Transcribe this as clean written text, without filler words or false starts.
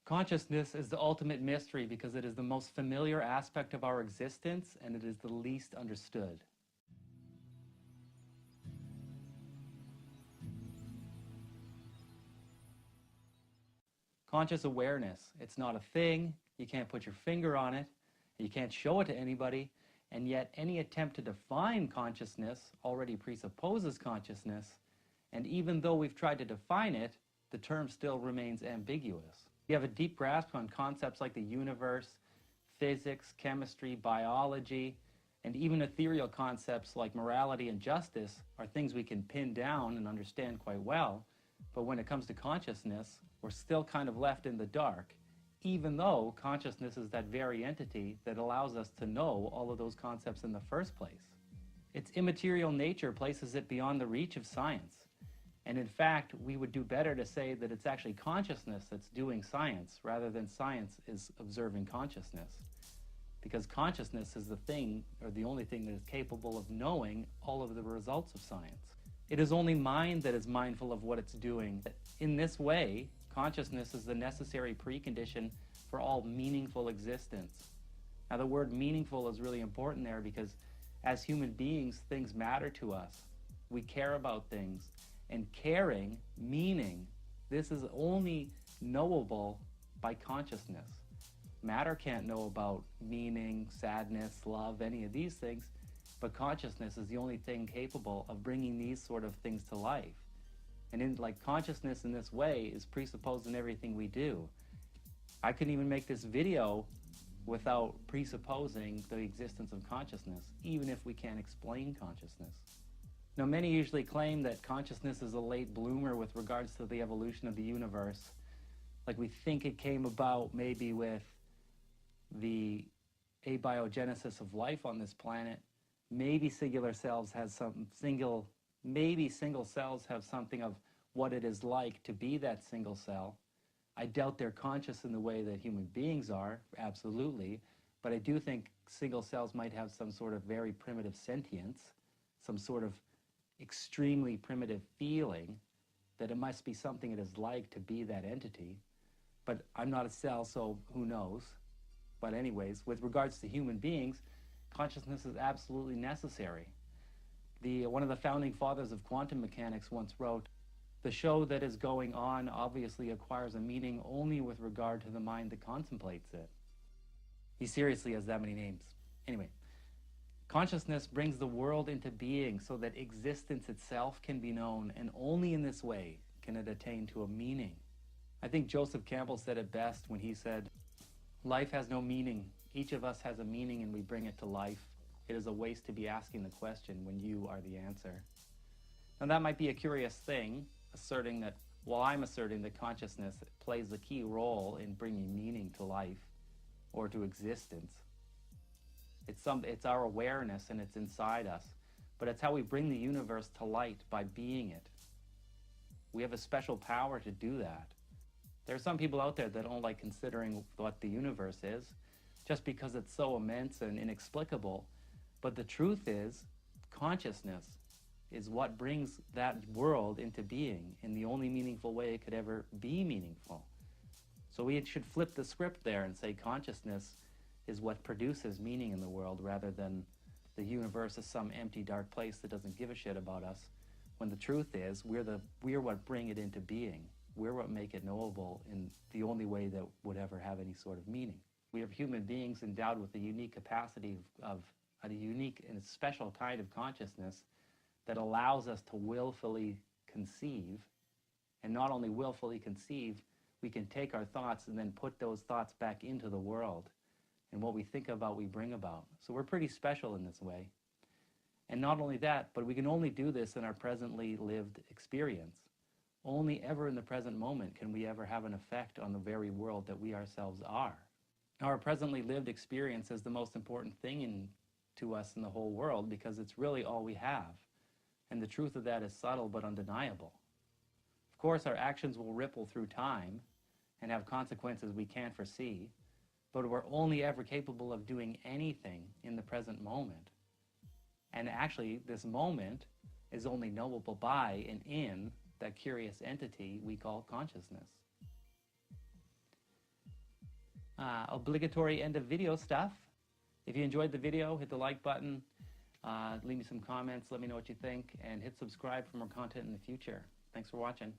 Consciousness is the ultimate mystery because it is the most familiar aspect of our existence and it is the least understood. Conscious awareness, it's not a thing, you can't put your finger on it, you can't show it to anybody, and yet any attempt to define consciousness already presupposes consciousness, and even though we've tried to define it, the term still remains ambiguous. We have a deep grasp on concepts like the universe, physics, chemistry, biology, and even ethereal concepts like morality and justice are things we can pin down and understand quite well, but when it comes to consciousness, we're still kind of left in the dark, even though consciousness is that very entity that allows us to know all of those concepts in the first place. Its immaterial nature places it beyond the reach of science. And in fact, we would do better to say that it's actually consciousness that's doing science rather than science is observing consciousness. Because consciousness is the thing, or the only thing that is capable of knowing all of the results of science. It is only mind that is mindful of what it's doing. In this way, consciousness is the necessary precondition for all meaningful existence. Now the word meaningful is really important there because as human beings, things matter to us. We care about things. And caring, meaning, this is only knowable by consciousness. Matter can't know about meaning, sadness, love, any of these things, but consciousness is the only thing capable of bringing these sort of things to life. And consciousness in this way is presupposed in everything we do. I couldn't even make this video without presupposing the existence of consciousness, even if we can't explain consciousness. Now, many usually claim that consciousness is a late bloomer with regards to the evolution of the universe. Like we think it came about maybe with the abiogenesis of life on this planet. Maybe single cells have something of what it is like to be that single cell. I doubt they're conscious in the way that human beings are, absolutely, but I do think single cells might have some sort of very primitive sentience, some sort of extremely primitive feeling that it must be something it is like to be that entity. But I'm not a cell, so who knows? But anyways, with regards to human beings, consciousness is absolutely necessary. One of the founding fathers of quantum mechanics once wrote, "The show that is going on obviously acquires a meaning only with regard to the mind that contemplates it." He seriously has that many names. Anyway, consciousness brings the world into being so that existence itself can be known, and only in this way can it attain to a meaning. I think Joseph Campbell said it best when he said, "Life has no meaning. Each of us has a meaning and we bring it to life. It is a waste to be asking the question when you are the answer." Now that might be a curious thing, asserting that, well, I'm asserting that consciousness plays a key role in bringing meaning to life or to existence. It's our awareness and it's inside us, but it's how we bring the universe to light by being it. We have a special power to do that. There are some people out there that don't like considering what the universe is, just because it's so immense and inexplicable. But the truth is, consciousness is what brings that world into being in the only meaningful way it could ever be meaningful. So we should flip the script there and say consciousness is what produces meaning in the world rather than the universe is some empty, dark place that doesn't give a shit about us, when the truth is we're what bring it into being. We're what make it knowable in the only way that would ever have any sort of meaning. We are human beings endowed with the unique capacity of a unique and special kind of consciousness that allows us to willfully conceive, and not only willfully conceive, we can take our thoughts and then put those thoughts back into the world. And what we think about, we bring about. So we're pretty special in this way. And not only that, but we can only do this in our presently lived experience. Only ever in the present moment can we ever have an effect on the very world that we ourselves are. Our presently lived experience is the most important thing to us in the whole world because it's really all we have. And the truth of that is subtle but undeniable. Of course, our actions will ripple through time and have consequences we can't foresee, but we're only ever capable of doing anything in the present moment. And actually, this moment is only knowable by and in that curious entity we call consciousness. Obligatory end of video stuff. If you enjoyed the video, hit the like button, leave me some comments, let me know what you think, and hit subscribe for more content in the future. Thanks for watching.